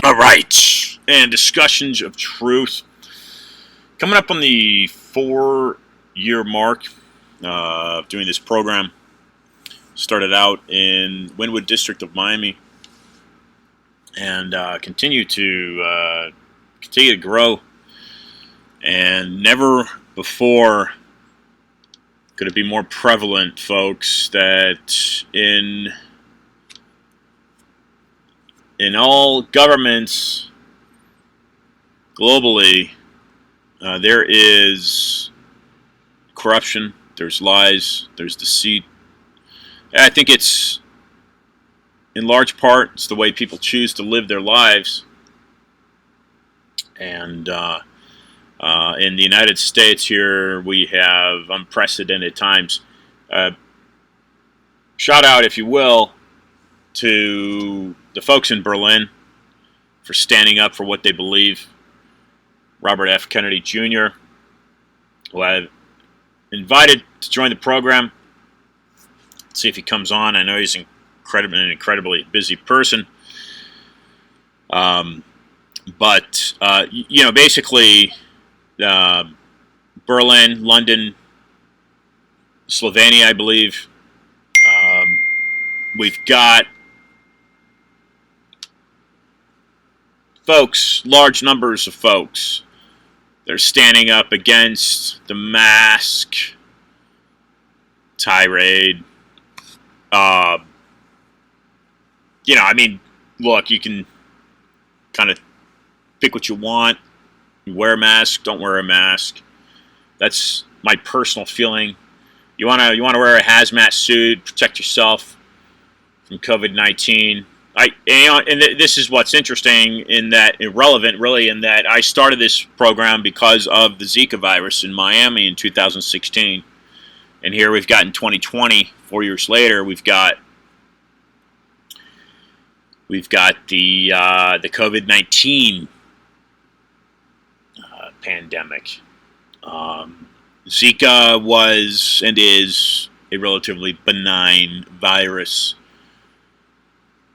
Alright, and discussions of truth. Coming up on the 4-year mark of doing this program. Started out in Wynwood District of Miami, and continue to grow. And never before could it be more prevalent, folks, that in all governments globally, there is corruption, there's lies, there's deceit. I think it's, in large part, it's the way people choose to live their lives. And in the United States here, we have unprecedented times. Shout out, if you will, to the folks in Berlin for standing up for what they believe. Robert F. Kennedy Jr., who I've invited to join the program. Let's see if he comes on. I know he's an incredibly busy person. Basically, Berlin, London, Slovenia, I believe. We've got folks, large numbers of folks, that are standing up against the mask tirade. Look, you can kind of pick what you want. You wear a mask, don't wear a mask. That's my personal feeling. You wanna wear a hazmat suit, protect yourself from COVID-19. And this is what's interesting, in that irrelevant, really, in that I started this program because of the Zika virus in Miami in 2016, and here we've got in 2020, 4 years later, we've got the COVID-19 pandemic. Zika was and is a relatively benign virus.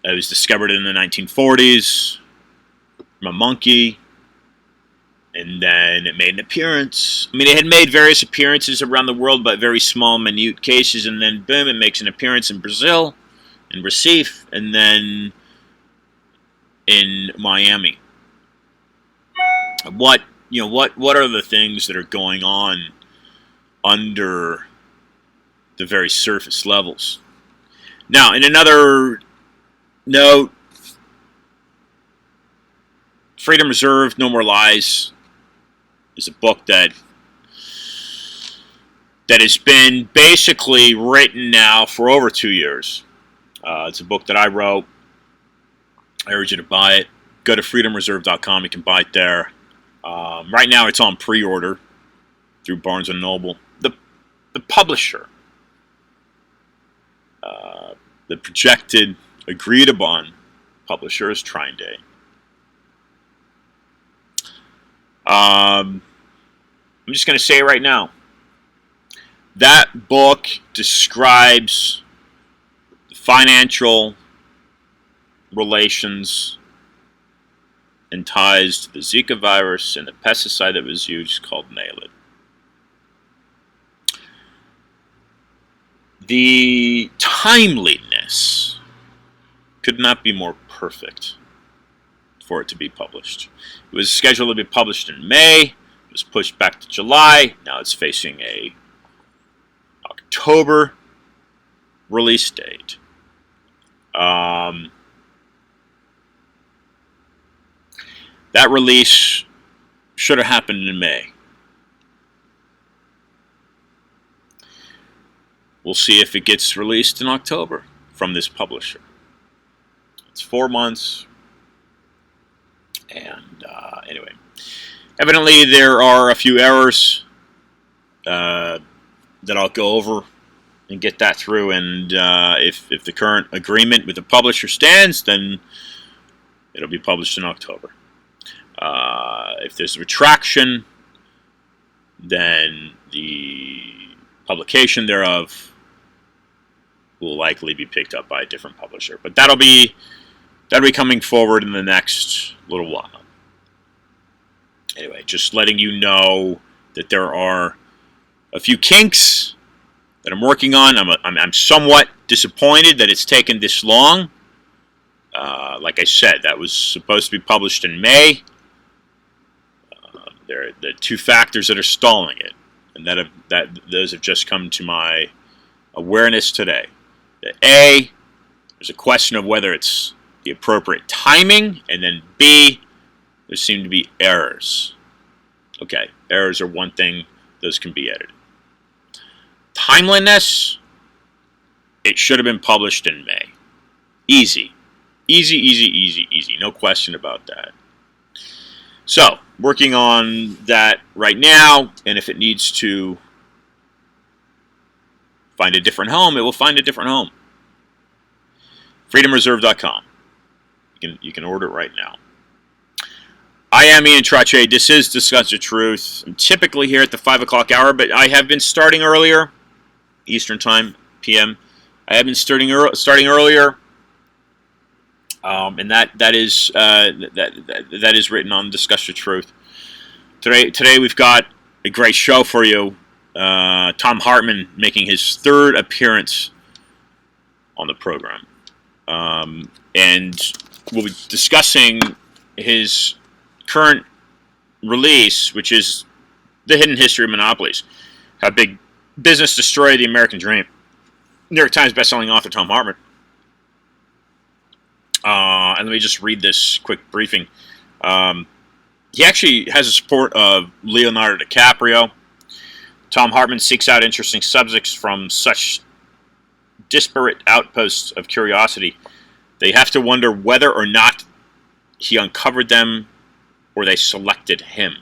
It was discovered in the 1940s from a monkey, and then it made an appearance. I mean, it had made various appearances around the world, but very small, minute cases, and then boom, it makes an appearance in Brazil, in Recife, and then in Miami. What are the things that are going on under the very surface levels? Now, in another note, Freedom Reserved, No More Lies is a book that has been basically written now for over 2 years. It's a book that I wrote. I urge you to buy it. Go to freedomreserve.com. You can buy it there. Right now it's on pre-order through Barnes & Noble. The publisher, the projected, agreed upon publisher is Trine-Day. I'm just going to say right now, that book describes the financial relations and ties to the Zika virus and the pesticide that was used called Nailed. The timeliness could not be more perfect for it to be published. It was scheduled to be published in May. It was pushed back to July. Now it's facing a October release date. That release should have happened in May. We'll see if it gets released in October from this publisher. It's 4 months. And anyway, evidently there are a few errors that I'll go over and get that through. And if the current agreement with the publisher stands, then it'll be published in October. If there's a retraction, then the publication thereof will likely be picked up by a different publisher. But that'll be coming forward in the next little while. Anyway, just letting you know that there are a few kinks that I'm working on. I'm somewhat disappointed that it's taken this long. Like I said, that was supposed to be published in May. There are the two factors that are stalling it, and those have just come to my awareness today. That A, there's a question of whether it's the appropriate timing, and then B, there seem to be errors. Okay, errors are one thing; those can be edited. Timeliness, it should have been published in May. Easy. Easy. No question about that. So, working on that right now, and if it needs to find a different home, it will find a different home. FreedomReserve.com. You can order it right now. I am Ian Trache. This is Discuss the Truth. I'm typically here at the 5 o'clock hour, but I have been starting earlier, Eastern Time, PM. I have been starting earlier, and that is written on Discuss the Truth. Today we've got a great show for you. Thom Hartmann making his third appearance on the program, and we'll be discussing his current release, which is The Hidden History of Monopolies: How Big Business Destroyed the American Dream. New York Times bestselling author Thom Hartmann. And let me just read this quick briefing. He actually has the support of Leonardo DiCaprio. Thom Hartmann seeks out interesting subjects from such disparate outposts of curiosity. They have to wonder whether or not he uncovered them or they selected him.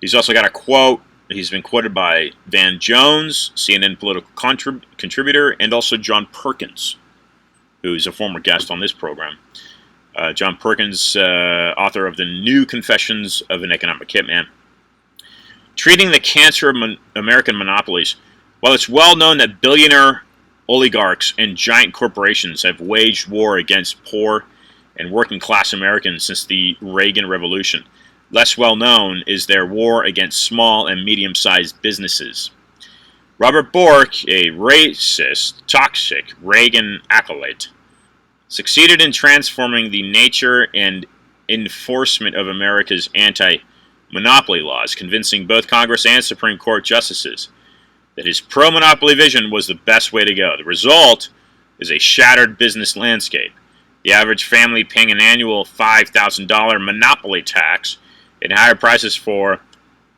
He's also got a quote. He's been quoted by Van Jones, CNN political contributor, and also John Perkins, who's a former guest on this program. John Perkins, author of The New Confessions of an Economic Hitman. Treating the cancer of American monopolies. While it's well known that billionaire oligarchs and giant corporations have waged war against poor and working class Americans since the Reagan Revolution, less well known is their war against small and medium-sized businesses. Robert Bork, a racist, toxic Reagan acolyte, succeeded in transforming the nature and enforcement of America's anti-monopoly laws, convincing both Congress and Supreme Court justices that his pro-monopoly vision was the best way to go. The result is a shattered business landscape. The average family paying an annual $5,000 monopoly tax and higher prices for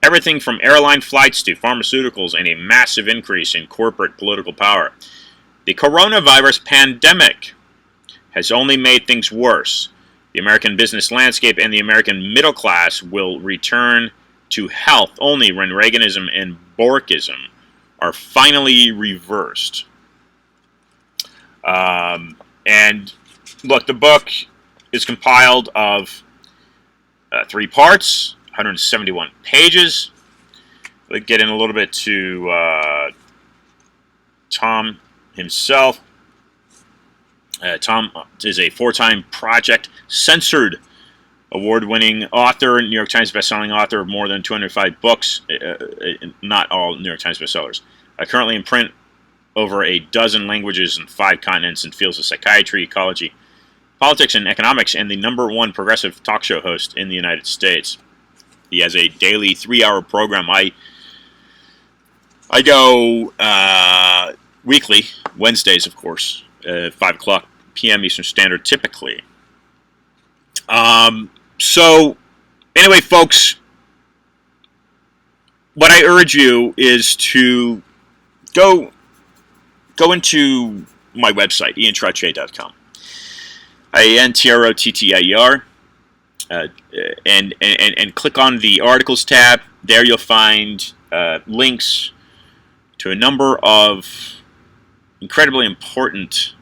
everything from airline flights to pharmaceuticals, and a massive increase in corporate political power. The coronavirus pandemic has only made things worse. The American business landscape and the American middle class will return to health only when Reaganism and Borkism are finally reversed. And look, the book is compiled of 3 parts, 171 pages. Let's get in a little bit to Thom himself. Thom is a 4-time Project Censored award-winning author, New York Times bestselling author of more than 205 books, not all New York Times bestsellers. Currently in print over a dozen languages in 5 continents in fields of psychiatry, ecology, politics, and economics, and the #1 progressive talk show host in the United States. He has a daily 3-hour program. I go weekly, Wednesdays, of course, 5 o'clock p.m. Eastern Standard, typically. So, Anyway, folks, what I urge you is to go into my website, iantrottier.com. IANTROTTIER, and click on the articles tab. There you'll find links to a number of incredibly important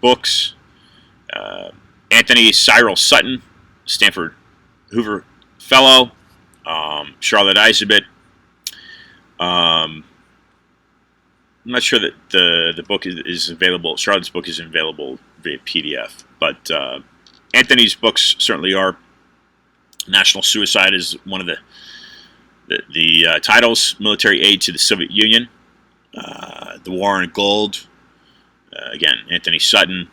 books. Anthony Cyril Sutton, Stanford Hoover Fellow, Charlotte Isabit. I'm not sure that the book is available. Charlotte's book is available via PDF, but Anthony's books certainly are. National Suicide is one of the titles. Military Aid to the Soviet Union. The War on Gold. Again, Anthony Sutton.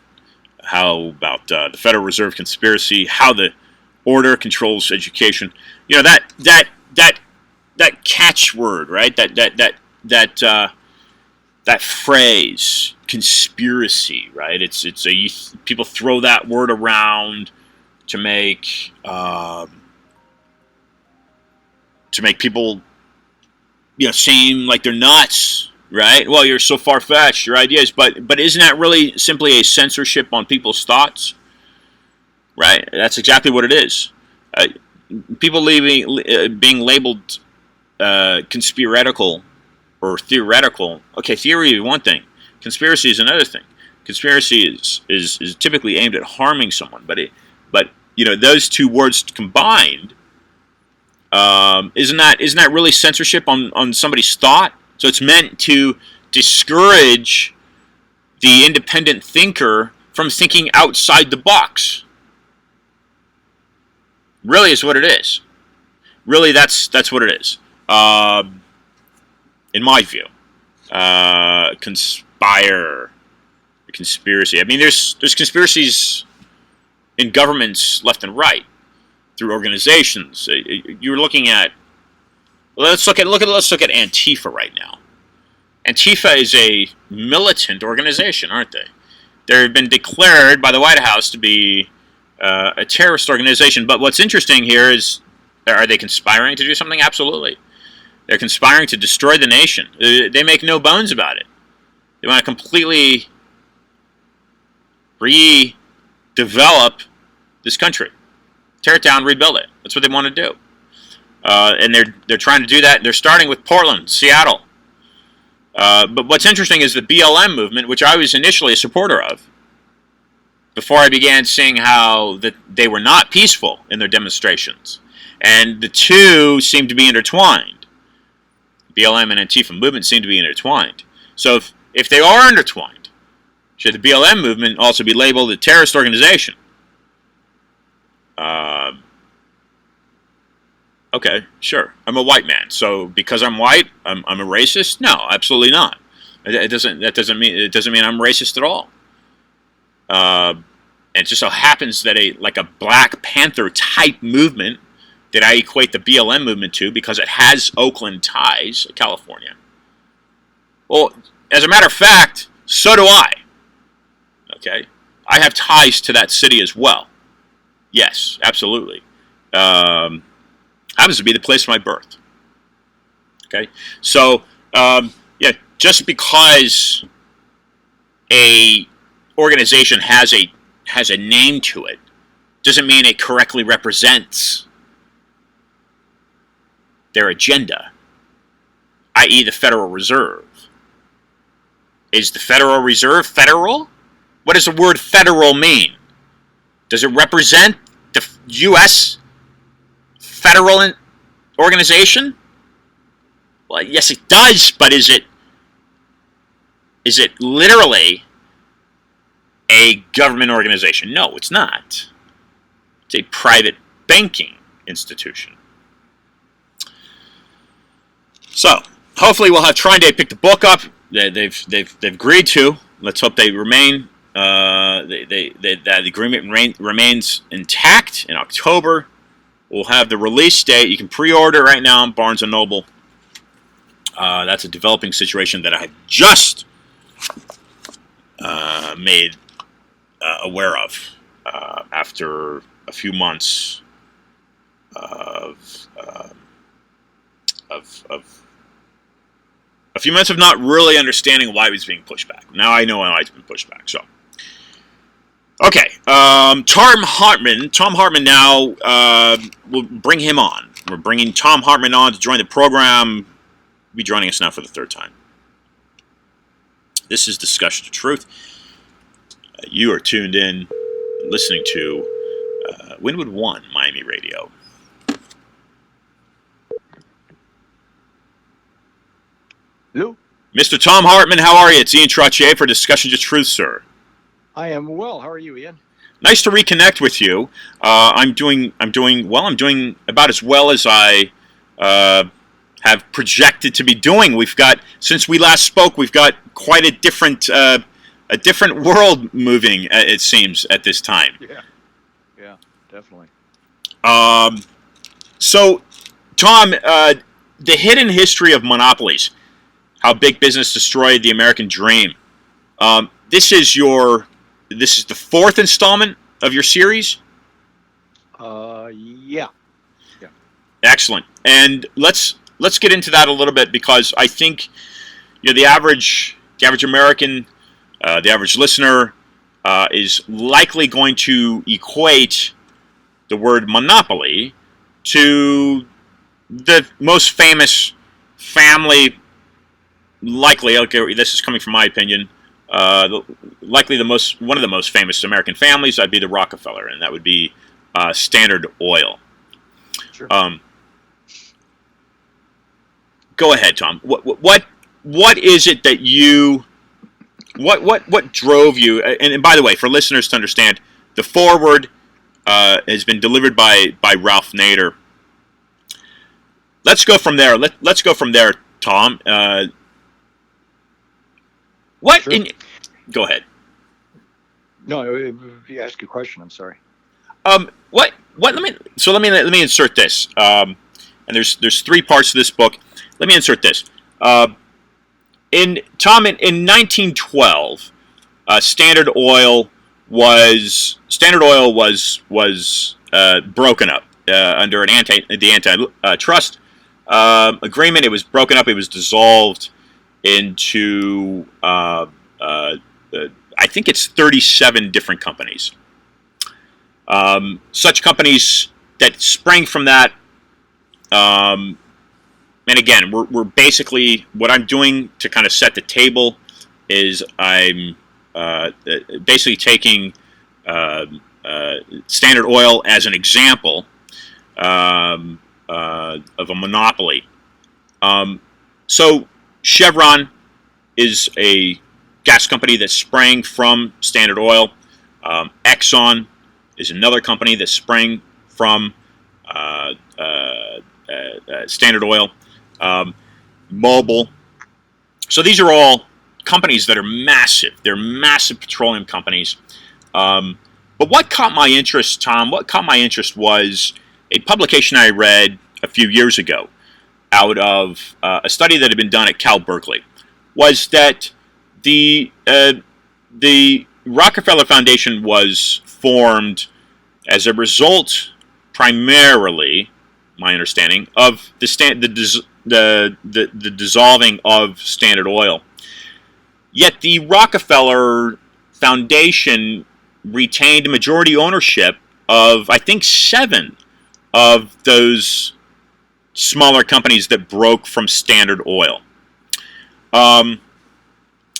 How about the Federal Reserve conspiracy? How the order controls education. You know, that catchword, right? That phrase, conspiracy, right? People throw that word around to make people, seem like they're nuts, right? Well, you're so far-fetched, your ideas, but isn't that really simply a censorship on people's thoughts? Right? That's exactly what it is. People being labeled conspiratical or theoretical. Okay, theory is one thing. Conspiracy is another thing. Conspiracy is typically aimed at harming someone, but those two words combined, isn't that really censorship on somebody's thought? So it's meant to discourage the independent thinker from thinking outside the box. Really is what it is. Really, that's what it is. In my view, conspiracy. I mean, there's conspiracies in governments left and right through organizations. You're looking at. Let's look at Antifa right now. Antifa is a militant organization, aren't they? They've been declared by the White House to be a terrorist organization. But what's interesting here is, are they conspiring to do something? Absolutely. They're conspiring to destroy the nation. They make no bones about it. They want to completely redevelop this country. Tear it down, rebuild it. That's what they want to do. And they're trying to do that. They're starting with Portland, Seattle. But what's interesting is the BLM movement, which I was initially a supporter of, before I began seeing how that they were not peaceful in their demonstrations. And the two seem to be intertwined. BLM and Antifa movement seem to be intertwined. So if they are intertwined, should the BLM movement also be labeled a terrorist organization? Okay, sure. I'm a white man, so because I'm white, I'm a racist? No, absolutely not. That doesn't mean I'm racist at all. And it just so happens that a Black Panther type movement that I equate the BLM movement to, because it has Oakland ties, California. Well, as a matter of fact, so do I. Okay, I have ties to that city as well. Yes, absolutely. Happens to be the place of my birth. Okay, so just because a organization has a name to it doesn't mean it correctly represents their agenda, i.e. the Federal Reserve. Is the Federal Reserve federal? What does the word federal mean? Does it represent the U.S. federal organization? Well, yes, it does, but is it literally a government organization? No, it's not. It's a private banking institution. So, hopefully we'll have Trine Day pick the book up. They've agreed to. Let's hope they remain. That the agreement remains intact in October. We'll have the release date. You can pre-order right now on Barnes & Noble. That's a developing situation that I have just made aware of after a few months of a few months of not really understanding why he was being pushed back. Now I know why he's been pushed back. So, okay, Thom Hartmann now, we'll bring him on. We're bringing Thom Hartmann on to join the program. He'll be joining us now for the third time. This is Discussion of Truth. You are tuned in, listening to Wynwood One Miami Radio. Hello. Mr. Thom Hartmann, how are you? It's Ian Trottier for Discussions of Truth, sir. I am well. How are you, Ian? Nice to reconnect with you. I'm doing well. I'm doing about as well as I have projected to be doing. We've got, since we last spoke, we've got quite a different world moving. It seems at this time. Yeah, definitely. So, Thom, the hidden history of monopolies. How big business destroyed the American dream. This is the fourth installment of your series? Yeah. Excellent. And let's get into that a little bit, because I think the average American, the average listener, is likely going to equate the word monopoly to the most famous family. Likely, okay, this is coming from my opinion. Likely one of the most famous American families. That'd be the Rockefeller, and that would be Standard Oil. Sure. Go ahead, Thom. What is it that you? What drove you? And by the way, for listeners to understand, the foreword has been delivered by Ralph Nader. Let's go from there. Let's go from there, Thom. Sure. Go ahead. No, you ask a question. I'm sorry. What? Let me insert this. And there's three parts to this book. Let me insert this. In 1912, Standard Oil was broken up under the antitrust agreement. It was broken up. It was dissolved into I think it's 37 different companies. Such companies that sprang from that. And again, we're basically, what I'm doing to kind of set the table is I'm basically taking Standard Oil as an example of a monopoly. So Chevron is a gas company that sprang from Standard Oil. Exxon is another company that sprang from Standard Oil. Mobil. So these are all companies that are massive. They're massive petroleum companies. But what caught my interest, Thom, was a publication I read a few years ago out of a study that had been done at Cal Berkeley, was that the Rockefeller Foundation was formed as a result, primarily, my understanding, of the dissolving of Standard Oil. Yet the Rockefeller Foundation retained majority ownership of, I think, 7 of those smaller companies that broke from Standard Oil.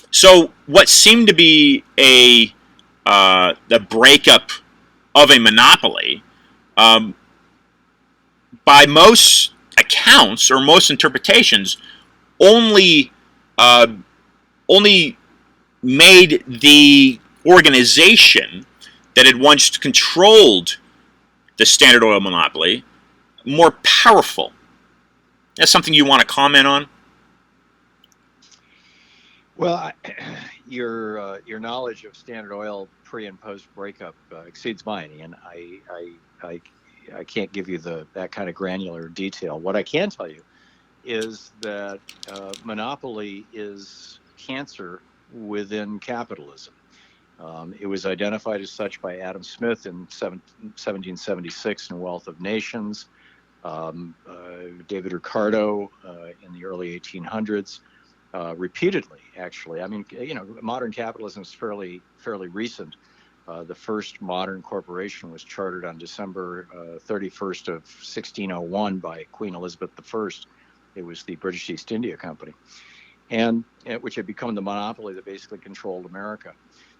So what seemed to be the breakup of a monopoly, by most accounts or most interpretations, only made the organization that had once controlled the Standard Oil monopoly more powerful. That's something you want to comment on? Well, your knowledge of Standard Oil pre and post breakup exceeds mine, and I can't give you that kind of granular detail. What I can tell you is that monopoly is cancer within capitalism. It was identified as such by Adam Smith in 1776 in Wealth of Nations, David Ricardo in the early 1800s, repeatedly, actually. I mean, modern capitalism is fairly recent. The first modern corporation was chartered on December 31st of 1601 by Queen Elizabeth I. It was the British East India Company, and which had become the monopoly that basically controlled America.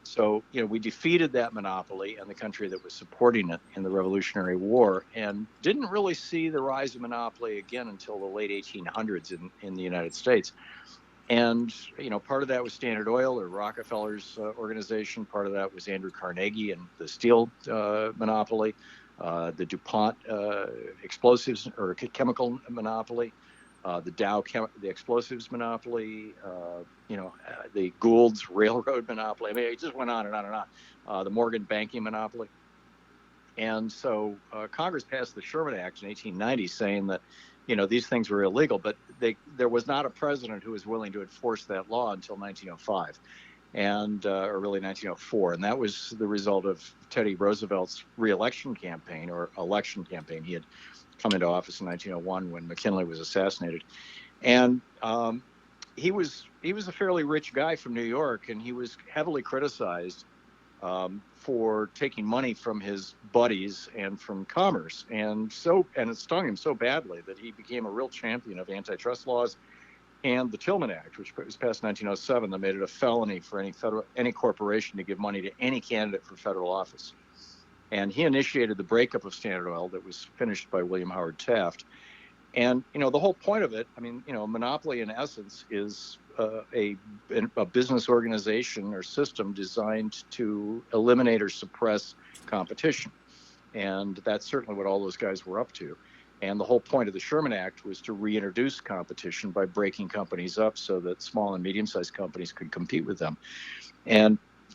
So, we defeated that monopoly and the country that was supporting it in the Revolutionary War, and didn't really see the rise of monopoly again until the late 1800s in the United States. And, part of that was Standard Oil or Rockefeller's organization. Part of that was Andrew Carnegie and the steel monopoly, the DuPont explosives or chemical monopoly, the Dow, the explosives monopoly, the Gould's railroad monopoly. I mean, it just went on and on and on. The Morgan banking monopoly. And so Congress passed the Sherman Act in 1890 saying that, these things were illegal, but there was not a president who was willing to enforce that law until 1905, or really 1904. And that was the result of Teddy Roosevelt's re-election campaign or election campaign. He had come into office in 1901 when McKinley was assassinated. And he was a fairly rich guy from New York, and he was heavily criticized for taking money from his buddies and from commerce. And it stung him so badly that he became a real champion of antitrust laws and the Tillman Act, which was passed in 1907, that made it a felony for any corporation to give money to any candidate for federal office. And he initiated the breakup of Standard Oil that was finished by William Howard Taft. And, the whole point of it, I mean, monopoly in essence is a business organization or system designed to eliminate or suppress competition. And that's certainly what all those guys were up to. And the whole point of the Sherman Act was to reintroduce competition by breaking companies up so that small and medium-sized companies could compete with them,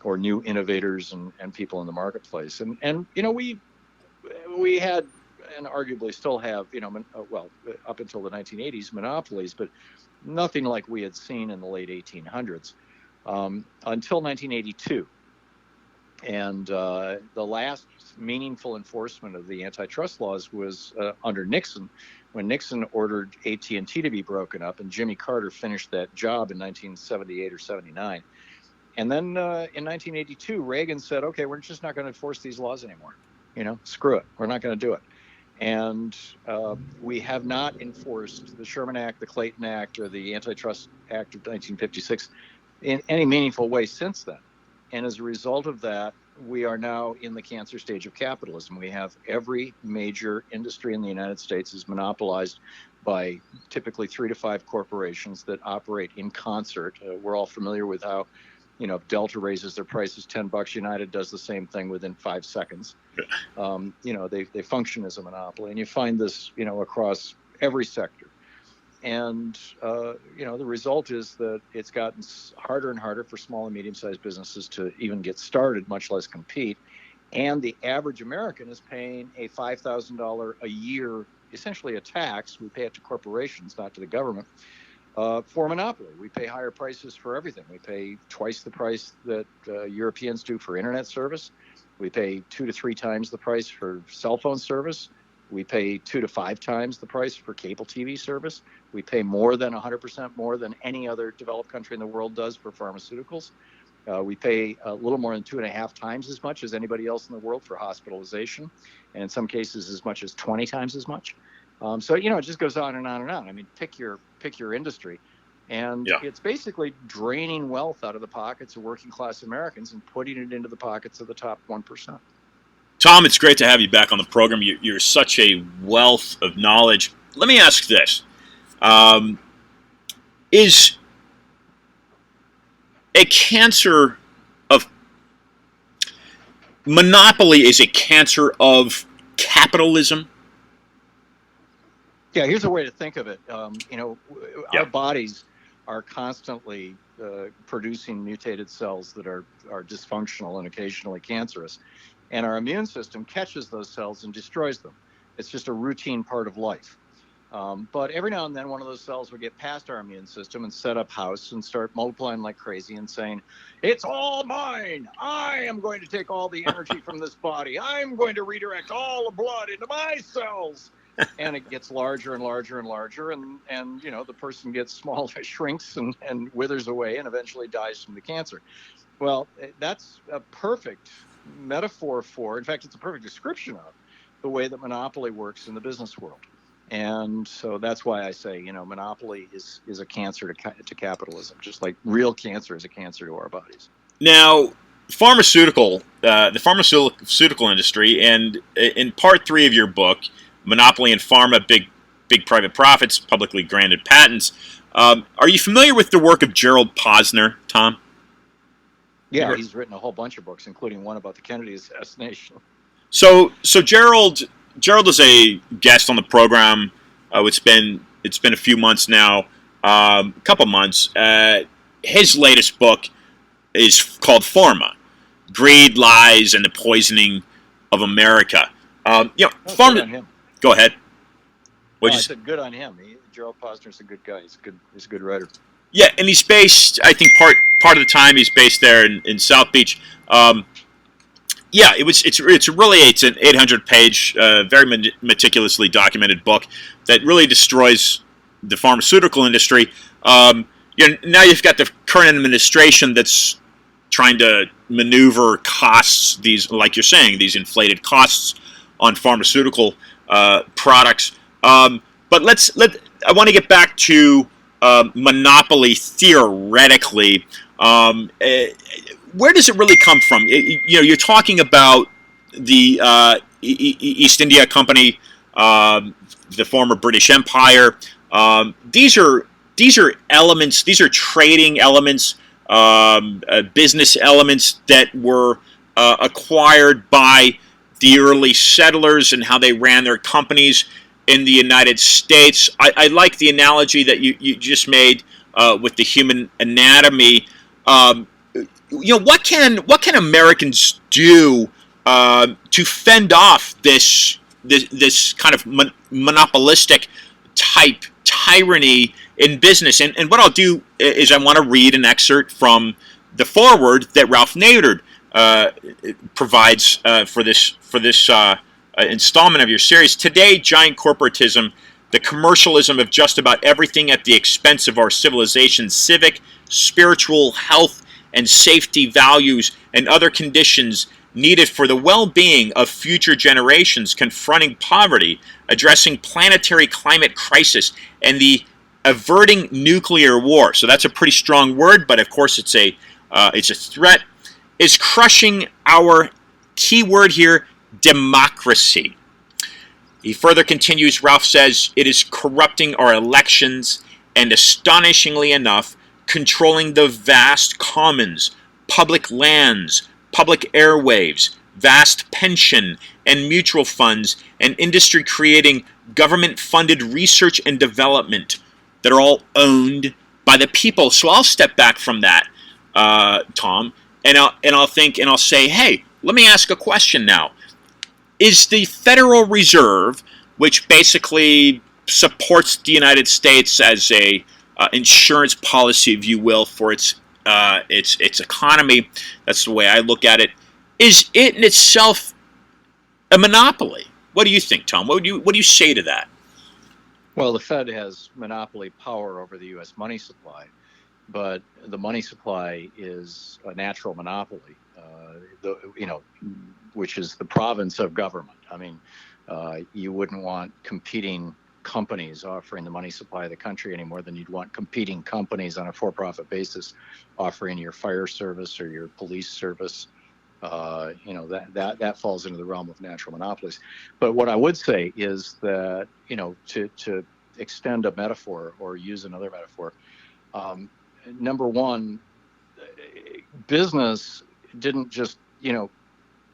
or new innovators and people in the marketplace. And we had, and arguably still have, up until the 1980s, monopolies, but nothing like we had seen in the late 1800s until 1982. And the last meaningful enforcement of the antitrust laws was under Nixon, when Nixon ordered AT&T to be broken up, and Jimmy Carter finished that job in 1978 or 79. And then in 1982, Reagan said, okay, we're just not going to enforce these laws anymore. Screw it. We're not going to do it. And we have not enforced the Sherman Act, the Clayton Act, or the Antitrust Act of 1956 in any meaningful way since then. And as a result of that, we are now in the cancer stage of capitalism. We have every major industry in the United States is monopolized by typically 3 to 5 corporations that operate in concert. We're all familiar with how, if Delta raises their prices $10, United does the same thing within 5 seconds. They function as a monopoly, and you find this, across every sector. And, the result is that it's gotten harder and harder for small and medium-sized businesses to even get started, much less compete. And the average American is paying a $5,000 a year, essentially a tax. We pay it to corporations, not to the government, for monopoly. We pay higher prices for everything. We pay twice the price that Europeans do for internet service. We pay 2 to 3 times the price for cell phone service. We pay 2 to 5 times the price for cable TV service. We pay more than 100% more than any other developed country in the world does for pharmaceuticals. We pay a little more than 2.5 times as much as anybody else in the world for hospitalization, and in some cases as much as 20 times as much. So it just goes on and on and on. I mean, pick your industry, and it's basically draining wealth out of the pockets of working class Americans and putting it into the pockets of the top 1%. Thom, it's great to have you back on the program. You're such a wealth of knowledge. Let me ask this. Is a cancer of monopoly is a cancer of capitalism? Yeah, here's a way to think of it. Our bodies are constantly producing mutated cells that are dysfunctional and occasionally cancerous. And our immune system catches those cells and destroys them. It's just a routine part of life. But every now and then, one of those cells would get past our immune system and set up house and start multiplying like crazy and saying, "It's all mine. I am going to take all the energy from this body. I'm going to redirect all the blood into my cells." And it gets larger and larger and larger, and the person gets smaller, shrinks and withers away, and eventually dies from the cancer. Well, that's a perfect metaphor for, in fact, it's a perfect description of the way that monopoly works in the business world. And so that's why I say, monopoly is a cancer to capitalism, just like real cancer is a cancer to our bodies. Now, the pharmaceutical industry, and in part 3 of your book, Monopoly and Pharma, Big Private Profits, Publicly Granted Patents, are you familiar with the work of Gerald Posner, Tom? Yeah, he's written a whole bunch of books, including one about the Kennedy assassination. So Gerald is a guest on the program. It's been a few months now, a couple months. His latest book is called Pharma: Greed, Lies, and the Poisoning of America. Pharma. Good on him. Go ahead. I said good on him. Gerald Posner's a good guy. He's a good writer. Yeah, and he's based, I think, part of the time he's based there in South Beach. It's an 800-page, very meticulously documented book that really destroys the pharmaceutical industry. Now you've got the current administration that's trying to maneuver costs, these, like you're saying, these inflated costs on pharmaceutical products. But I want to get back to monopoly theoretically. Where does it really come from? You're talking about the East India Company, the former British Empire. These are elements. These are trading elements, business elements that were acquired by the early settlers and how they ran their companies in the United States. I like the analogy that you just made with the human anatomy. What can Americans do to fend off this kind of monopolistic type tyranny in business? And what I'll do is I want to read an excerpt from the foreword that Ralph Nader provides for this installment of your series. Today, giant corporatism, the commercialism of just about everything at the expense of our civilization's civic, spiritual, health, and safety values and other conditions needed for the well-being of future generations, confronting poverty, addressing planetary climate crisis, and the averting nuclear war. So that's a pretty strong word, but of course it's a threat, is crushing our key word here, democracy. He further continues, Ralph says, it is corrupting our elections and, astonishingly enough, controlling the vast commons, public lands, public airwaves, vast pension and mutual funds, and industry creating government-funded research and development that are all owned by the people. So I'll step back from that, Tom, and I'll say, hey, let me ask a question now. Is the Federal Reserve, which basically supports the United States as a insurance policy, if you will, for its economy, that's the way I look at it, is it in itself a monopoly? What do you think, Tom? What do you say to that? Well, the Fed has monopoly power over the U.S. money supply, but the money supply is a natural monopoly, which is the province of government. I mean, you wouldn't want competing companies offering the money supply of the country any more than you'd want competing companies on a for-profit basis offering your fire service or your police service. That falls into the realm of natural monopolies. But what I would say is that, to extend a metaphor or use another metaphor, number one, business didn't just,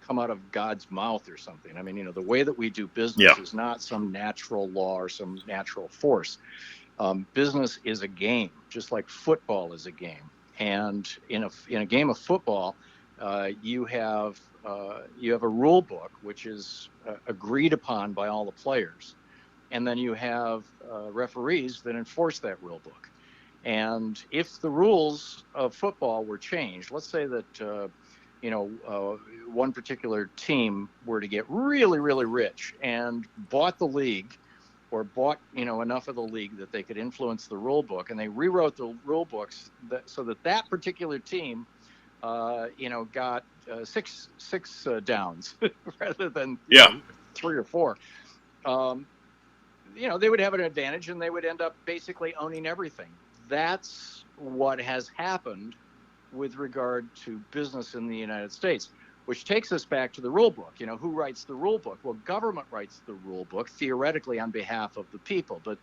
come out of God's mouth or something. I mean, the way that we do business is not some natural law or some natural force. Business is a game, just like football is a game. And in a game of football, you have a rule book which is agreed upon by all the players, and then you have referees that enforce that rule book. And if the rules of football were changed, let's say that one particular team were to get really, really rich and bought the league, or bought enough of the league that they could influence the rule book, and they rewrote the rule books so that particular team got six downs rather than 3 or 4. They would have an advantage, and they would end up basically owning everything. That's what has happened with regard to business in the United States, which takes us back to the rule book. Who writes the rule book? Well, government writes the rule book theoretically on behalf of the people, but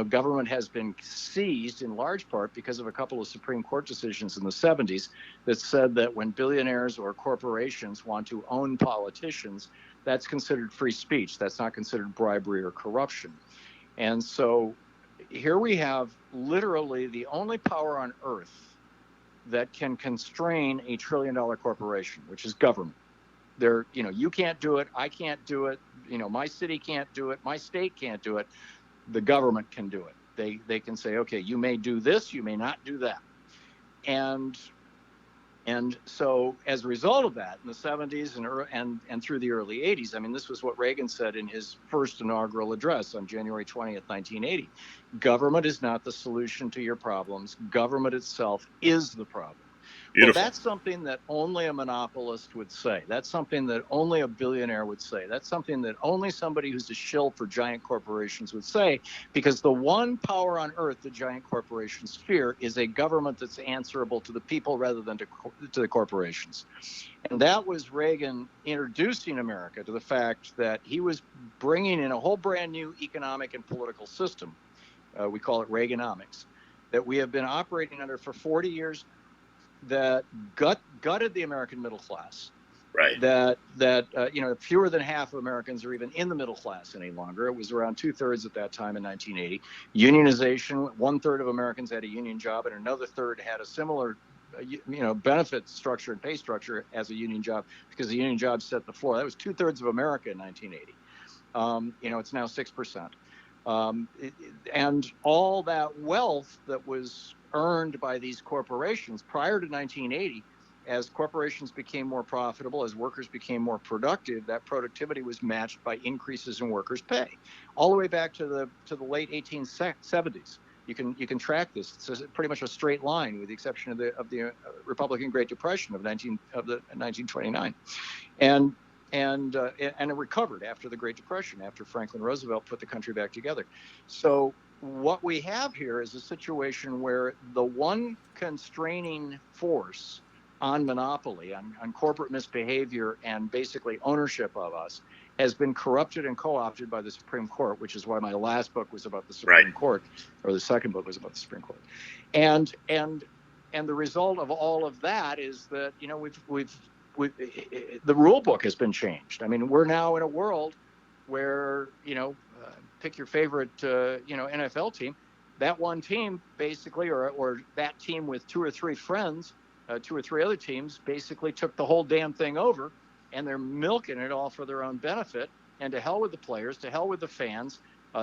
government has been seized in large part because of a couple of Supreme Court decisions in the 70s that said that when billionaires or corporations want to own politicians, that's considered free speech. That's not considered bribery or corruption. And so here we have literally the only power on earth that can constrain a $1 trillion corporation, which is government. You can't do it. I can't do it. My city can't do it. My state can't do it. The government can do it. They can say, okay, you may do this, you may not do that. And so as a result of that, in the 70s and through the early 80s, this was what Reagan said in his first inaugural address on January 20th, 1980. Government is not the solution to your problems. Government itself is the problem. Beautiful. Well, that's something that only a monopolist would say. That's something that only a billionaire would say. That's something that only somebody who's a shill for giant corporations would say, because the one power on earth that giant corporations fear is a government that's answerable to the people rather than to the corporations. And that was Reagan introducing America to the fact that he was bringing in a whole brand new economic and political system. We call it Reaganomics, that we have been operating under for 40 years now, that gutted the American middle class. Right. That fewer than half of Americans are even in the middle class any longer. It was around 2/3 at that time in 1980. Unionization, 1/3 of Americans had a union job, and another third had a similar benefit structure and pay structure as a union job, because the union job set the floor. That was 2/3 of America in 1980. It's now 6%. And all that wealth that was earned by these corporations prior to 1980, as corporations became more profitable, as workers became more productive, that productivity was matched by increases in workers' pay, all the way back to the late 1870s. You can track this. It's pretty much a straight line, with the exception of the Republican Great Depression of 1929, and it recovered after the Great Depression, after Franklin Roosevelt put the country back together. So what we have here is a situation where the one constraining force on monopoly, on corporate misbehavior, and basically ownership of us, has been corrupted and co-opted by the Supreme Court, which is why my last book was about the Supreme Court, or the second book was about the Supreme Court. And the result of all of that is that the rule book has been changed. We're now in a world where pick your favorite NFL team. That one team basically, or that team with 2 or 3 friends, 2 or 3 other teams, basically took the whole damn thing over, and they're milking it all for their own benefit. And to hell with the players, to hell with the fans,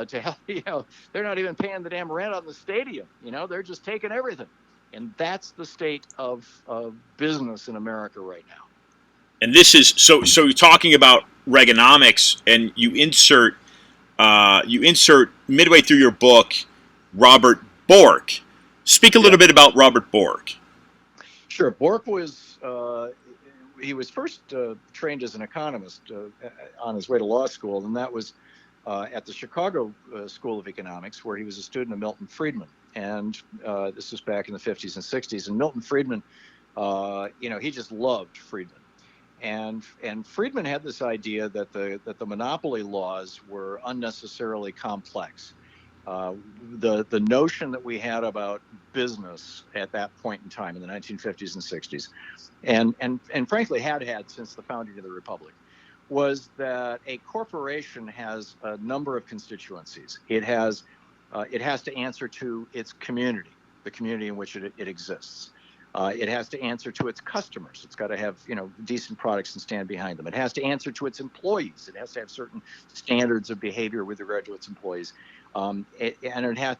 to hell, they're not even paying the damn rent on the stadium. They're just taking everything. And that's the state of business in America right now. And this is so you're talking about Reaganomics, and you insert midway through your book Robert Bork. Speak a little bit about Robert Bork. Sure. Bork was he was first trained as an economist on his way to law school, and that was at the Chicago School of Economics, where he was a student of Milton Friedman. And this was back in the 50s and 60s. And Milton Friedman, he just loved Friedman. And Friedman had this idea that the monopoly laws were unnecessarily complex. The notion that we had about business at that point in time in the 1950s and 60s, and frankly had since the founding of the Republic, was that a corporation has a number of constituencies. It has to answer to its community, the community in which it exists. It has to answer to its customers. It's got to have, decent products and stand behind them. It has to answer to its employees. It has to have certain standards of behavior with regard to its employees. And it has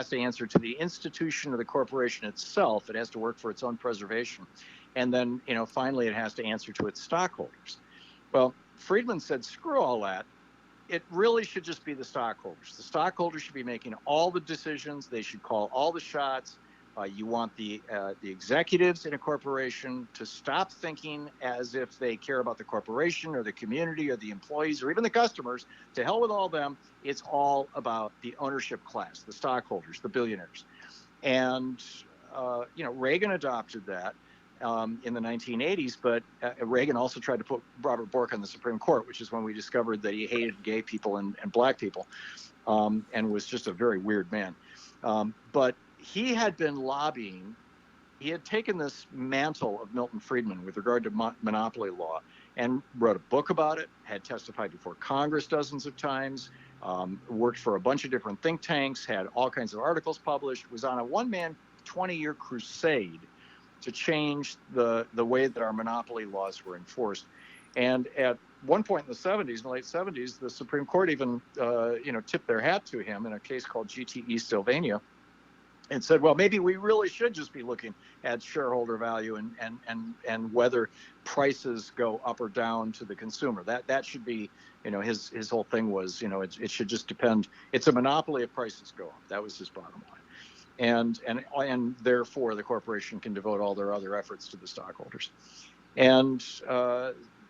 to answer to the institution of the corporation itself. It has to work for its own preservation. And then, finally, it has to answer to its stockholders. Well, Friedman said, screw all that. It really should just be the stockholders. The stockholders should be making all the decisions. They should call all the shots. You want the executives in a corporation to stop thinking as if they care about the corporation or the community or the employees or even the customers. To hell with all them. It's all about the ownership class, the stockholders, the billionaires. And, Reagan adopted that in the 1980s, but Reagan also tried to put Robert Bork on the Supreme Court, which is when we discovered that he hated gay people and black people and was just a very weird man. But he had been lobbying. He had taken this mantle of Milton Friedman with regard to monopoly law and wrote a book about it, had testified before Congress dozens of times, worked for a bunch of different think tanks, had all kinds of articles published, was on a one-man 20-year crusade to change the way that our monopoly laws were enforced. And at one point in the late 70s, the Supreme Court even, tipped their hat to him in a case called GTE Sylvania, and said, well, maybe we really should just be looking at shareholder value and whether prices go up or down to the consumer. That should be, his whole thing was, it should just depend. It's a monopoly if prices go up. That was his bottom line. And therefore the corporation can devote all their other efforts to the stockholders. And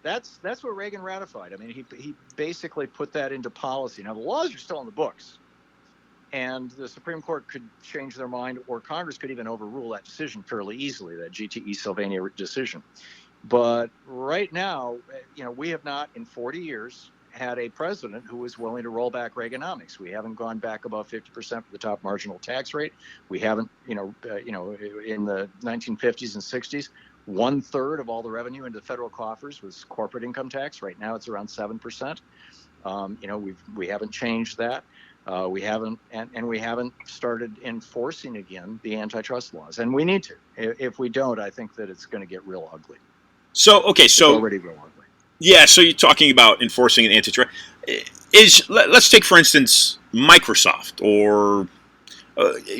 that's what Reagan ratified. I mean, he basically put that into policy. Now the laws are still in the books. And the Supreme Court could change their mind, or Congress could even overrule that decision fairly easily, that GTE Sylvania decision. But right now, we have not in 40 years had a president who was willing to roll back Reaganomics. We haven't gone back above 50% for the top marginal tax rate. We haven't, in the 1950s and 60s, 1/3 of all the revenue into the federal coffers was corporate income tax. Right now, it's around 7%. We haven't changed that. We haven't started enforcing again the antitrust laws, and we need to. If we don't, I think that it's going to get real ugly. It's already real ugly. Yeah, so you're talking about enforcing an antitrust. Let's take, for instance, Microsoft, or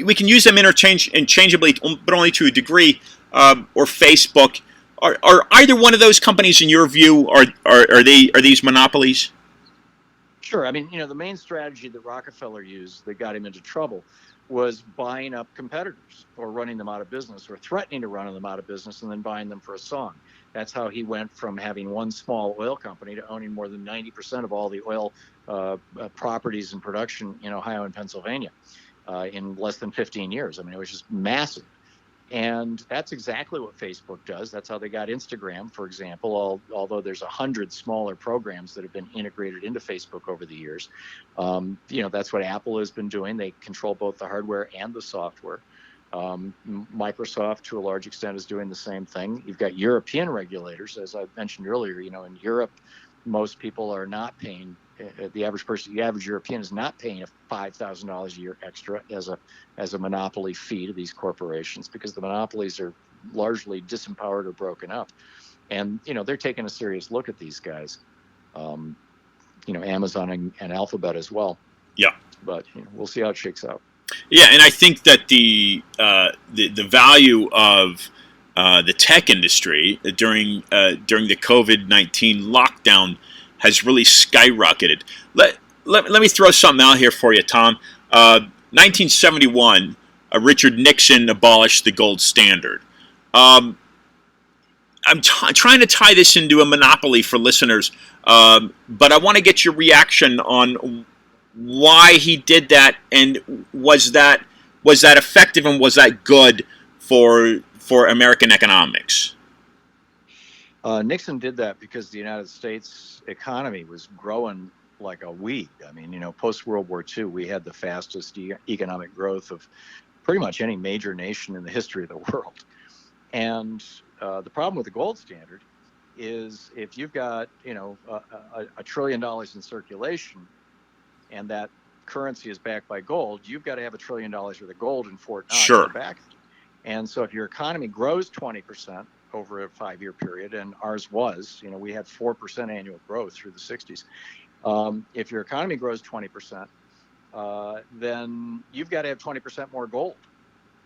we can use them interchangeably, but only to a degree, or Facebook. Are either one of those companies, in your view, are these monopolies? Sure. I mean, the main strategy that Rockefeller used that got him into trouble was buying up competitors or running them out of business or threatening to run them out of business and then buying them for a song. That's how he went from having one small oil company to owning more than 90% of all the oil properties and production in Ohio and Pennsylvania in less than 15 years. I mean, it was just massive. And that's exactly what Facebook does. That's how they got Instagram, for example, although there's 100 smaller programs that have been integrated into Facebook over the years. That's what Apple has been doing. They control both the hardware and the software. Microsoft, to a large extent, is doing the same thing. You've got European regulators, as I mentioned earlier. In Europe, most people are not paying. The average European is not paying $5,000 a year extra as a monopoly fee to these corporations, because the monopolies are largely disempowered or broken up, and they're taking a serious look at these guys. Amazon and Alphabet as well. Yeah, but we'll see how it shakes out. Yeah, and I think that the value of the tech industry during the COVID-19 lockdown has really skyrocketed. Let me throw something out here for you, Tom. 1971, Richard Nixon abolished the gold standard. I'm trying to tie this into a monopoly for listeners, but I want to get your reaction on why he did that, and was that effective, and was that good for American economics? Nixon did that because the United States economy was growing like a weed. I mean, post World War II, we had the fastest economic growth of pretty much any major nation in the history of the world. And the problem with the gold standard is, if you've got $1 trillion in circulation, and that currency is backed by gold, you've got to have $1 trillion worth of gold in Fort Knox to back it. And so if your economy grows 20% over a 5-year period, and ours was, we had 4% annual growth through the 60s. If your economy grows 20%, then you've got to have 20% more gold.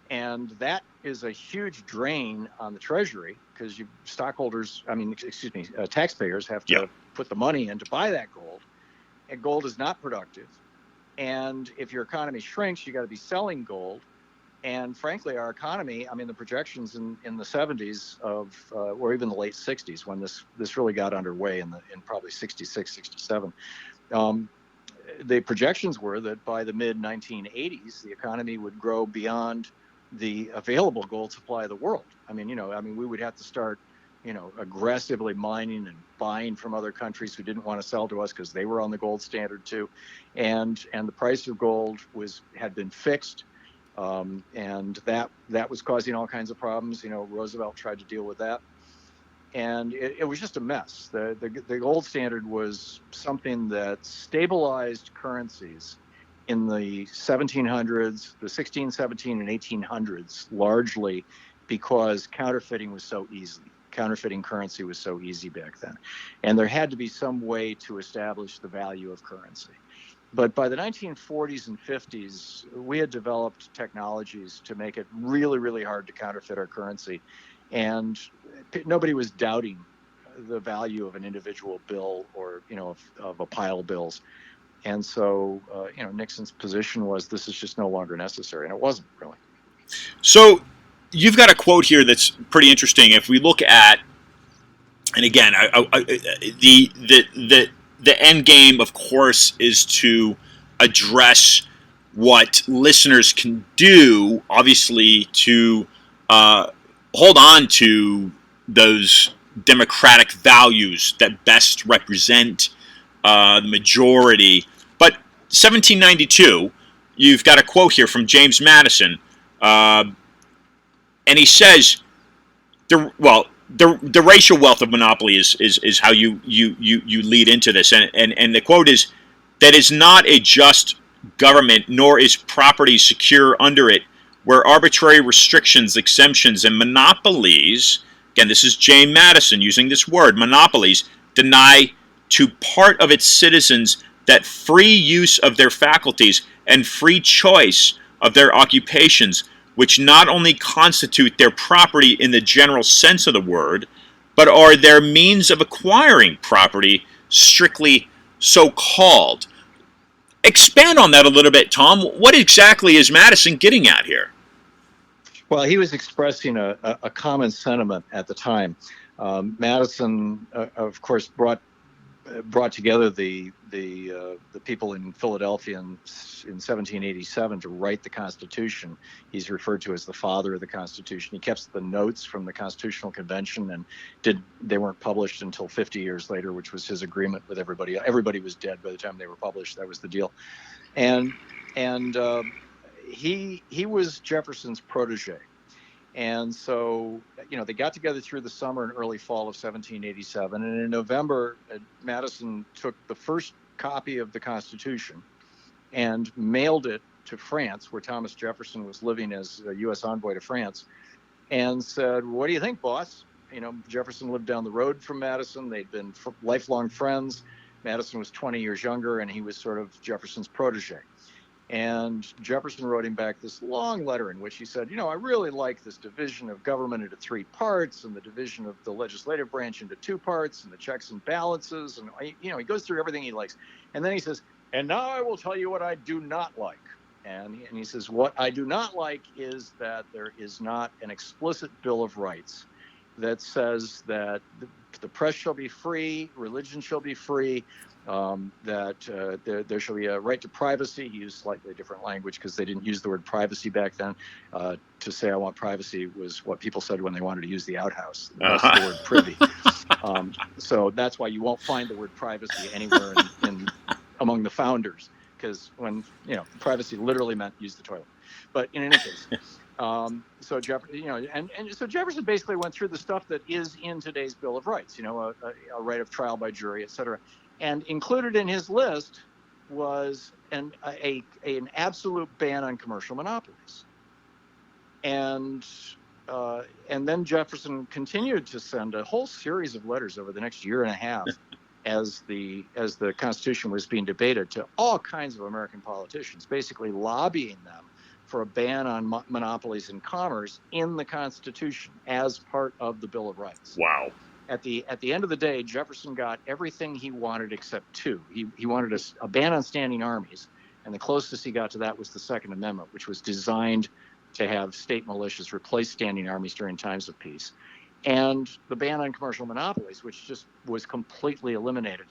And that is a huge drain on the Treasury, because taxpayers have to put the money in to buy that gold. And gold is not productive. And if your economy shrinks, you got to be selling gold. And frankly, our economy, the projections in the 70s or even the late 60s, when this really got underway in probably 66, 67, the projections were that by the mid 1980s, the economy would grow beyond the available gold supply of the world. We would have to start, aggressively mining and buying from other countries who didn't want to sell to us because they were on the gold standard too, and the price of gold had been fixed, and that was causing all kinds of problems. Roosevelt tried to deal with that, and it was just a mess. The gold standard was something that stabilized currencies in the 1700s, the 16, 17, and 1800s, largely because counterfeiting was so easy. Counterfeiting currency was so easy back then. And there had to be some way to establish the value of currency. But by the 1940s and 50s, we had developed technologies to make it really, really hard to counterfeit our currency. And nobody was doubting the value of an individual bill or, of a pile of bills. And so, Nixon's position was, this is just no longer necessary. And it wasn't, really. So you've got a quote here that's pretty interesting. If we look at, and again, the end game, of course, is to address what listeners can do, obviously, to hold on to those democratic values that best represent the majority. But 1792, you've got a quote here from James Madison, and he says, the racial wealth of monopoly is how you lead into this, and the quote is, that is not a just government, nor is property secure under it, where arbitrary restrictions, exemptions, and monopolies, again, this is James Madison using this word, monopolies, deny to part of its citizens that free use of their faculties and free choice of their occupations, which not only constitute their property in the general sense of the word, but are their means of acquiring property, strictly so called. Expand on that a little bit, Tom. What exactly is Madison getting at here? Well, he was expressing a common sentiment at the time. Madison, of course, brought together the people in Philadelphia in 1787 to write the Constitution. He's referred to as the father of the Constitution. He kept the notes from the Constitutional Convention, and they weren't published until 50 years later, which was his agreement with everybody. Everybody was dead by the time they were published. That was the deal. And he was Jefferson's protege. And so, they got together through the summer and early fall of 1787. And in November, Madison took the first copy of the Constitution and mailed it to France, where Thomas Jefferson was living as a U.S. envoy to France, and said, "What do you think, boss?" Jefferson lived down the road from Madison. They'd been lifelong friends. Madison was 20 years younger, and he was sort of Jefferson's protege. And Jefferson wrote him back this long letter in which he said, I really like this division of government into 3 parts, and the division of the legislative branch into 2 parts, and the checks and balances. And, he goes through everything he likes. And then he says, and now I will tell you what I do not like. And he says, what I do not like is that there is not an explicit Bill of Rights that says that the press shall be free, religion shall be free, that there shall be a right to privacy. He used slightly different language because they didn't use the word privacy back then. To say I want privacy was what people said when they wanted to use the outhouse. That's the word privy. So that's why you won't find the word privacy anywhere in among the founders, because when privacy literally meant use the toilet. But in any case, so Jefferson basically went through the stuff that is in today's Bill of Rights. A right of trial by jury, et cetera. And included in his list was an absolute ban on commercial monopolies. And and then Jefferson continued to send a whole series of letters over the next year and a half as the Constitution was being debated to all kinds of American politicians, basically lobbying them for a ban on monopolies in commerce in the Constitution as part of the Bill of Rights. Wow. At the end of the day, Jefferson got everything he wanted except two. He wanted a ban on standing armies, and the closest he got to that was the Second Amendment, which was designed to have state militias replace standing armies during times of peace, and the ban on commercial monopolies, which just was completely eliminated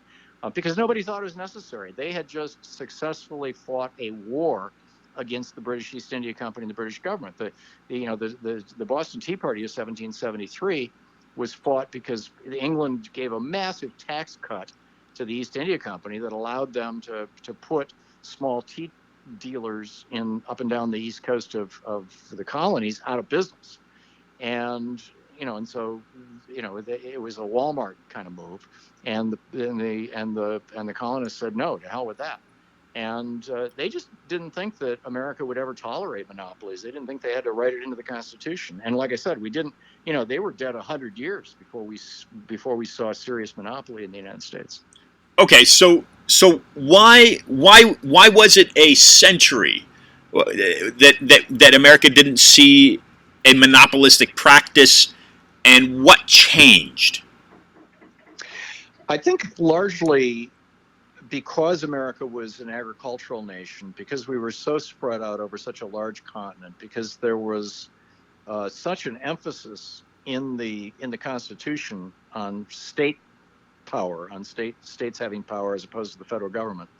because nobody thought it was necessary. They had just successfully fought a war against the British East India Company and the British government. The Boston Tea Party of 1773 was fought because England gave a massive tax cut to the East India Company that allowed them to put small tea dealers up and down the east coast of the colonies out of business. And so it was a Walmart kind of move, and the colonists said no, to hell with that. And they just didn't think that America would ever tolerate monopolies. They didn't think they had to write it into the Constitution. And like I said, we didn't. They were dead 100 years before we saw serious monopoly in the United States. Okay, so why was it a century that America didn't see a monopolistic practice, and what changed? I think largely because America was an agricultural nation, because we were so spread out over such a large continent, because there was such an emphasis in the Constitution on state power, on states having power as opposed to the federal government,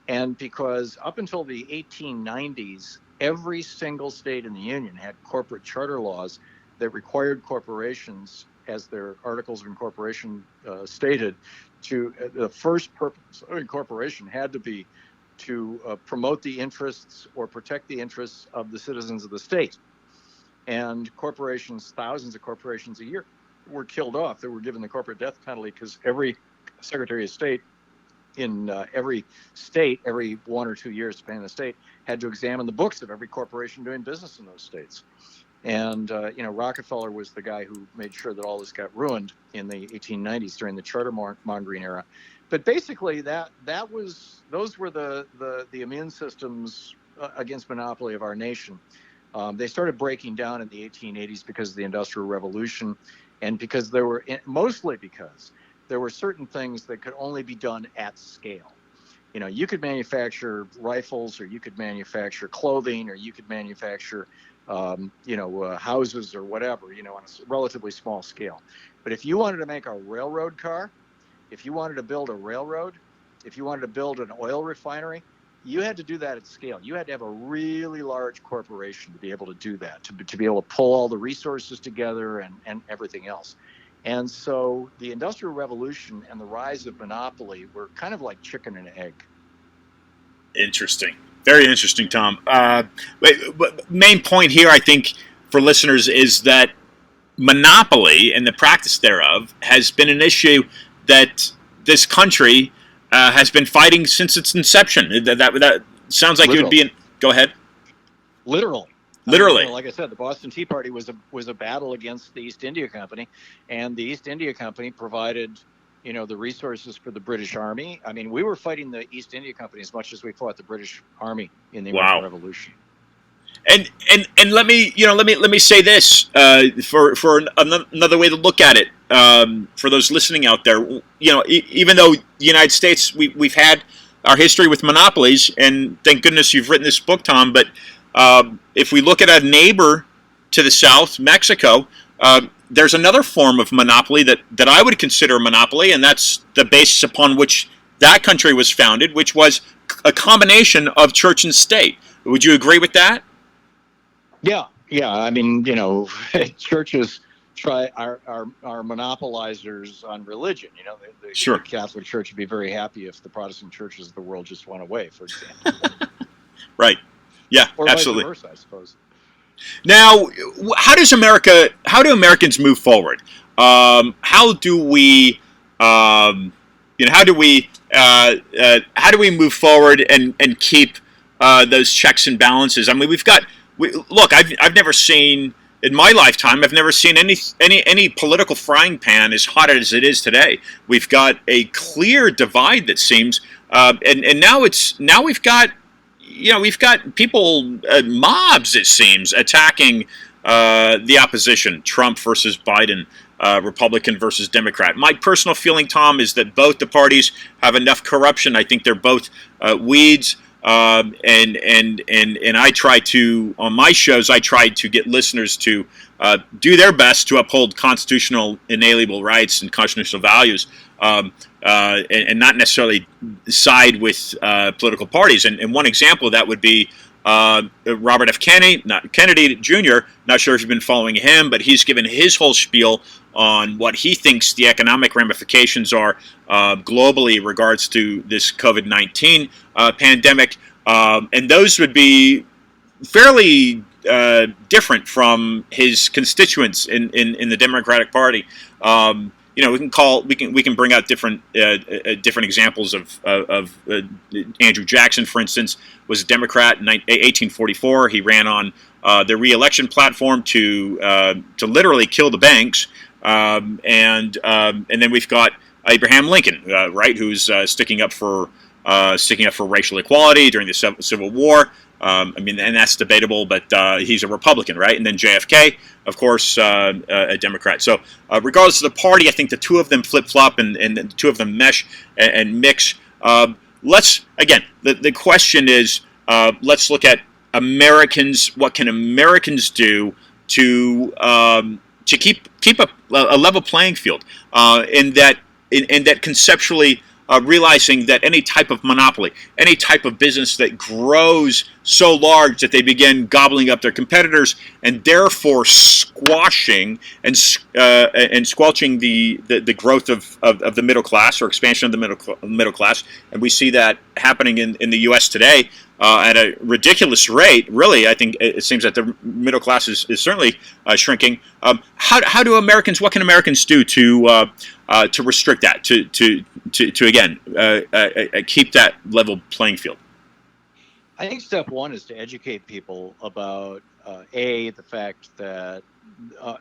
and because up until the 1890s, every single state in the Union had corporate charter laws that required corporations, as their articles of incorporation stated, the first purpose of incorporation had to be to promote the interests or protect the interests of the citizens of the state. And corporations, thousands of corporations a year, were killed off. They were given the corporate death penalty because every Secretary of State in every state, every 1 or 2 years, depending on the state, had to examine the books of every corporation doing business in those states. And Rockefeller was the guy who made sure that all this got ruined in the 1890s during the charter mongering era. But basically, those were the immune systems against monopoly of our nation. They started breaking down in the 1880s because of the Industrial Revolution, and mostly because there were certain things that could only be done at scale. You could manufacture rifles, or you could manufacture clothing, or you could manufacture houses or whatever, on a relatively small scale. But if you wanted to make a railroad car, if you wanted to build a railroad, if you wanted to build an oil refinery, you had to do that at scale. You had to have a really large corporation to be able to do that, to be able to pull all the resources together and everything else. And so the Industrial Revolution and the rise of monopoly were kind of like chicken and egg. Interesting. Very interesting, Thom. Main point here, I think, for listeners is that monopoly and the practice thereof has been an issue that this country has been fighting since its inception. That sounds like it would be. Go ahead. Literally. Like I said, the Boston Tea Party was a battle against the East India Company, and the East India Company provided the resources for the British Army. I mean, we were fighting the East India Company as much as we fought the British Army in the American Revolution. And let me say this for another way to look at it, for those listening out there. Even though the United States, we've had our history with monopolies, and thank goodness you've written this book, Thom. But if we look at a neighbor to the south, Mexico, there's another form of monopoly that I would consider a monopoly, and that's the basis upon which that country was founded, which was a combination of church and state. Would you agree with that? Yeah. I mean, churches are monopolizers on religion. The Catholic Church would be very happy if the Protestant churches of the world just went away, for example. Right. Yeah, or absolutely. Vice versa, I suppose. Now, how do Americans move forward? How do we move forward and keep those checks and balances? I mean, we've got look, I've never seen in my lifetime. I've never seen any political frying pan as hot as it is today. We've got a clear divide that seems, and now we've got we've got people mobs it seems attacking the opposition, Trump versus Biden. Republican versus Democrat. My personal feeling, Tom, is that both the parties have enough corruption. I think they're both weeds. And I try to, on my shows, I try to get listeners to do their best to uphold constitutional inalienable rights and constitutional values, and not necessarily side with political parties. And one example of that would be Robert F. Kennedy Jr. Not sure if you've been following him, but he's given his whole spiel on what he thinks the economic ramifications are globally in regards to this COVID-19 pandemic. And those would be fairly different from his constituents in the Democratic Party. We can bring out different examples of Andrew Jackson, for instance, was a Democrat in 1844. He ran on the re-election platform to literally kill the banks, and then we've got Abraham Lincoln, right, who's sticking up for racial equality during the Civil War. And that's debatable, but he's a Republican, right? And then JFK, of course, a Democrat. So regardless of the party, I think the two of them flip-flop and the two of them mesh and mix. The question is, let's look at Americans. What can Americans do to keep a level playing field? In that conceptually, realizing that any type of monopoly, any type of business that grows so large that they begin gobbling up their competitors and therefore squashing and squelching the growth of the middle class or expansion of the middle class, and we see that happening in the U.S. today at a ridiculous rate. Really, I think it seems that the middle class is certainly shrinking. How do Americans? What can Americans do to restrict that? To again keep that level playing field? I think step one is to educate people about the fact that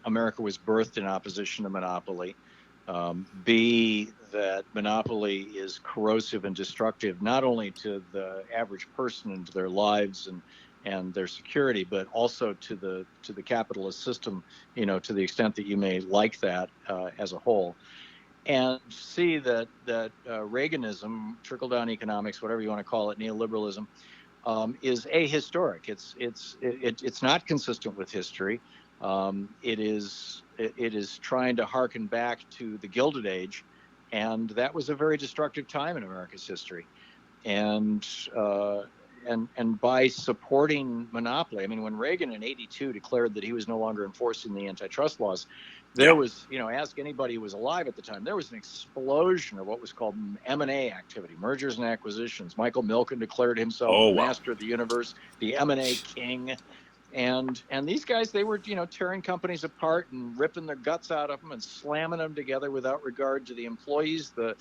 America was birthed in opposition to monopoly. B, that monopoly is corrosive and destructive not only to the average person and to their lives and their security, but also to the capitalist system. To the extent that you may like that as a whole. And see that Reaganism, trickle-down economics, whatever you want to call it, neoliberalism, is ahistoric. It's not consistent with history. It is trying to harken back to the Gilded Age, and that was a very destructive time in America's history. And by supporting monopoly, I mean, when Reagan in '82 declared that he was no longer enforcing the antitrust laws, there was, ask anybody who was alive at the time, there was an explosion of what was called M&A activity, mergers and acquisitions. Michael Milken declared himself the master of the universe, the M&A king. And these guys, they were, tearing companies apart and ripping their guts out of them and slamming them together without regard to the employees, the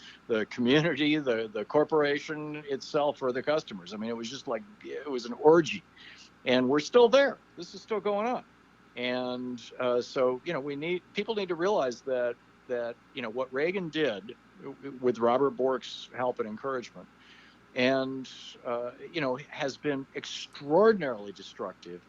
community, the corporation itself, or the customers. I mean, it was just like, it was an orgy. And we're still there. This is still going on. And so, people need to realize that what Reagan did with Robert Bork's help and encouragement, and has been extraordinarily destructive,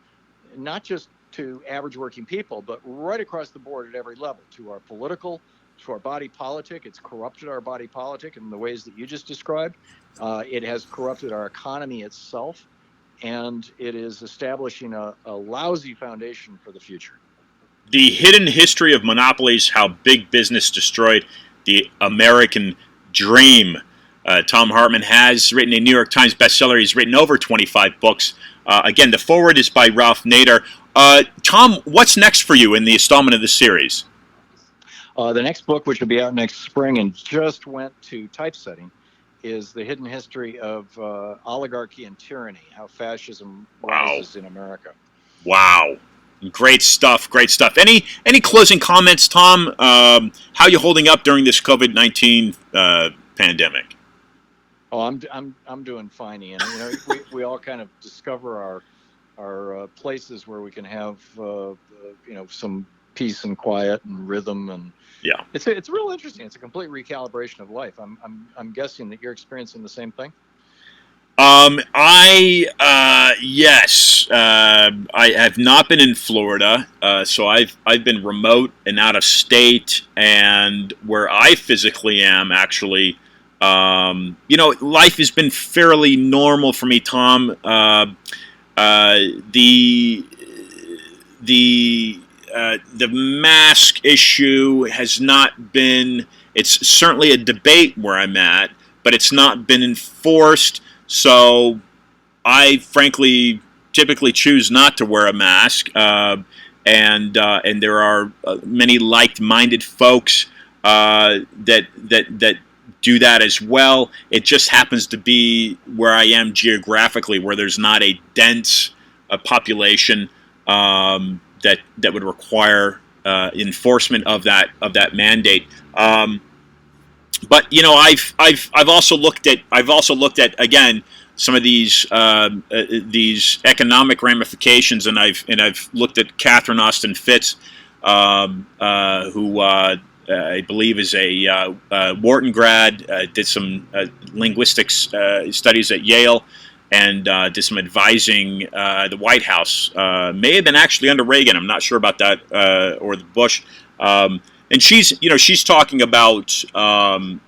not just to average working people, but right across the board at every level, to our political, to our body politic. It's corrupted our body politic in the ways that you just described. It has corrupted our economy itself. And it is establishing a lousy foundation for the future. The hidden history of monopolies, how big business destroyed the American dream. Thom Hartmann has written a New York Times bestseller. He's written over 25 books. Again, the foreword is by Ralph Nader. Tom, what's next for you in the installment of this series? The next book, which will be out next spring and just went to typesetting, is The Hidden History of Oligarchy and Tyranny, How Fascism Rises in America. Wow. Great stuff. Great stuff. Any closing comments, Tom? How you holding up during this COVID-19 pandemic? Oh, I'm doing fine, Ian. We all kind of discover are places where we can have some peace and quiet and rhythm, and Yeah. it's real interesting. It's a complete recalibration of life. I'm guessing that you're experiencing the same thing. Yes, I have not been in Florida, so I've been remote and out of state, and where I physically am, actually, life has been fairly normal for me, Tom. The the mask issue has not been. It's certainly a debate where I'm at, but it's not been enforced. So I frankly typically choose not to wear a mask, and there are many like-minded folks that do that as well. It just happens to be where I am geographically, where there's not a dense population that would require enforcement of that mandate. But I've also looked at again some of these economic ramifications, and I've looked at Catherine Austin Fitz, who I believe is a Wharton grad, did some linguistics studies at Yale, and did some advising the White House. May have been actually under Reagan. I'm not sure about that, or the Bush. And she's talking about the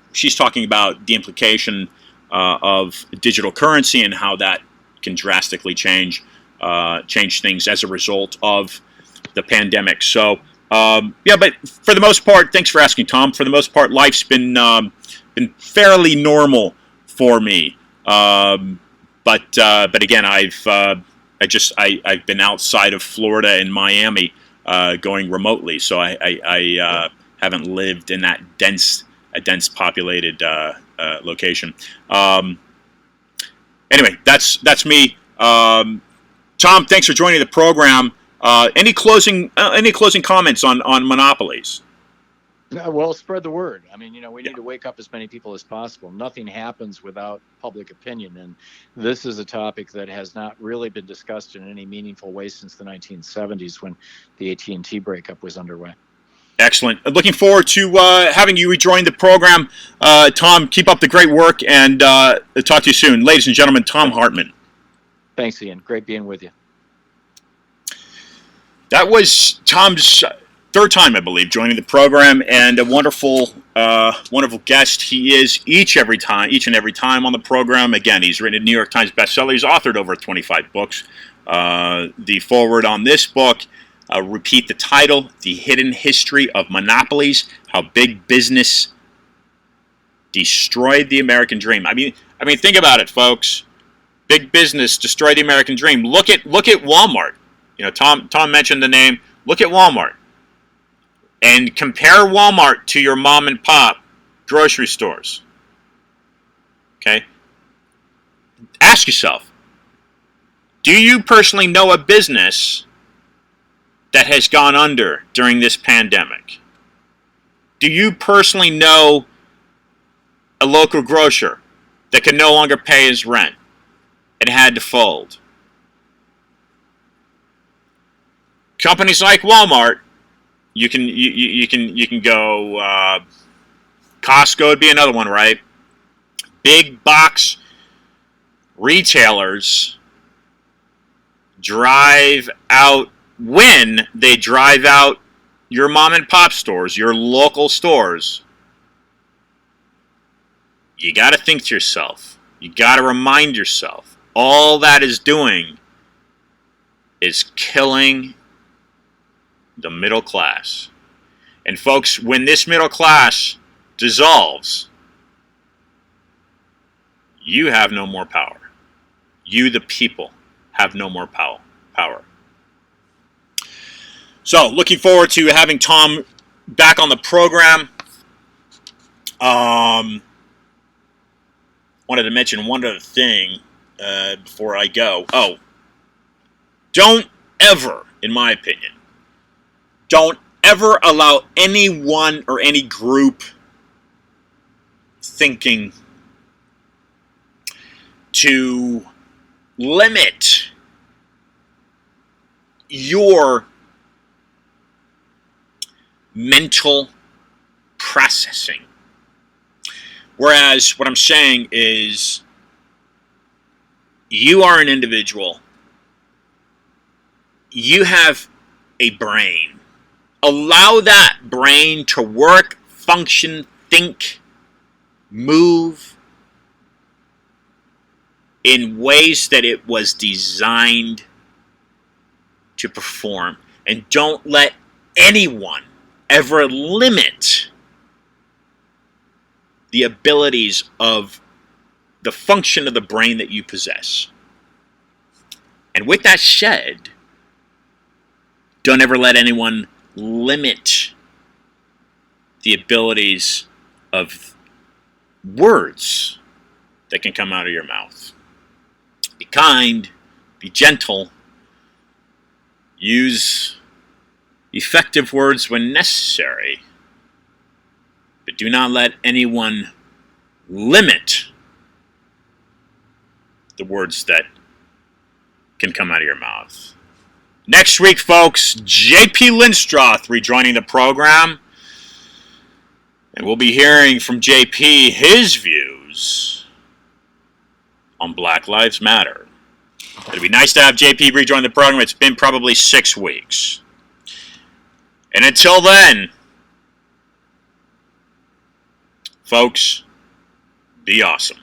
implication of digital currency and how that can drastically change things as a result of the pandemic. So but for the most part, thanks for asking, Tom. For the most part, life's been fairly normal for me. But again, I've been outside of Florida and Miami, going remotely, so I haven't lived in that dense populated location. Anyway, that's me. Tom, thanks for joining the program. Any closing comments on Monopolies? Well, spread the word. I mean, we need to wake up as many people as possible. Nothing happens without public opinion, and this is a topic that has not really been discussed in any meaningful way since the 1970s, when the AT&T breakup was underway. Excellent. Looking forward to having you rejoin the program. Tom, keep up the great work, and talk to you soon. Ladies and gentlemen, Thom Hartmann. Thanks, Ian. Great being with you. That was Tom's third time, I believe, joining the program, and a wonderful guest he is each and every time on the program. Again, he's written a New York Times bestseller. He's authored over 25 books. The foreword on this book, repeat the title: The Hidden History of Monopolies: How Big Business Destroyed the American Dream. I mean, think about it, folks. Big business destroyed the American dream. Look at Walmart. Tom mentioned the name. Look at Walmart, and compare Walmart to your mom and pop grocery stores. Okay? Ask yourself, do you personally know a business that has gone under during this pandemic? Do you personally know a local grocer that can no longer pay his rent and had to fold? Companies like Walmart, you can go. Costco would be another one, right? Big box retailers drive out your mom and pop stores, your local stores. You got to think to yourself. You got to remind yourself. All that is doing is killing the middle class. And folks, when this middle class dissolves, you have no more power. You, the people, have no more power. So, looking forward to having Tom back on the program. Wanted to mention one other thing before I go. Don't ever, in my opinion, don't ever allow anyone or any group thinking to limit your mental processing. Whereas what I'm saying is you are an individual. You have a brain. Allow that brain to work, function, think, move in ways that it was designed to perform. And don't let anyone ever limit the abilities of the function of the brain that you possess. And with that said, don't ever let anyone limit the abilities of words that can come out of your mouth. Be kind, be gentle, use effective words when necessary, but do not let anyone limit the words that can come out of your mouth. Next week, folks, JP Lindstroth rejoining the program. And we'll be hearing from JP his views on Black Lives Matter. It'd be nice to have JP rejoin the program. It's been probably 6 weeks. And until then, folks, be awesome.